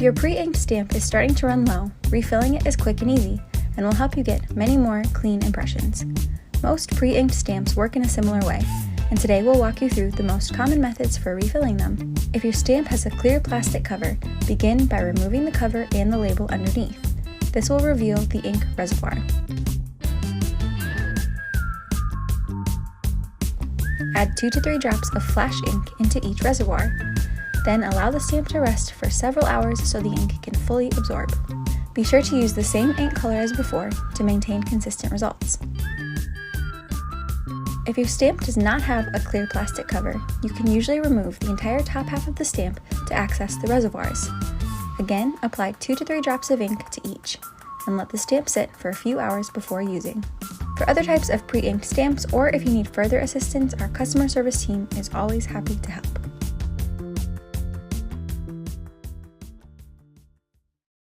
If your pre-inked stamp is starting to run low, refilling it is quick and easy and will help you get many more clean impressions. Most pre-inked stamps work in a similar way, and today we'll walk you through the most common methods for refilling them. If your stamp has a clear plastic cover, begin by removing the cover and the label underneath. This will reveal the ink reservoir. Add 2 to 3 drops of flash ink into each reservoir. Then allow the stamp to rest for several hours so the ink can fully absorb. Be sure to use the same ink color as before to maintain consistent results. If your stamp does not have a clear plastic cover, you can usually remove the entire top half of the stamp to access the reservoirs. Again, apply 2 to 3 drops of ink to each, and let the stamp sit for a few hours before using. For other types of pre-inked stamps, or if you need further assistance, our customer service team is always happy to help.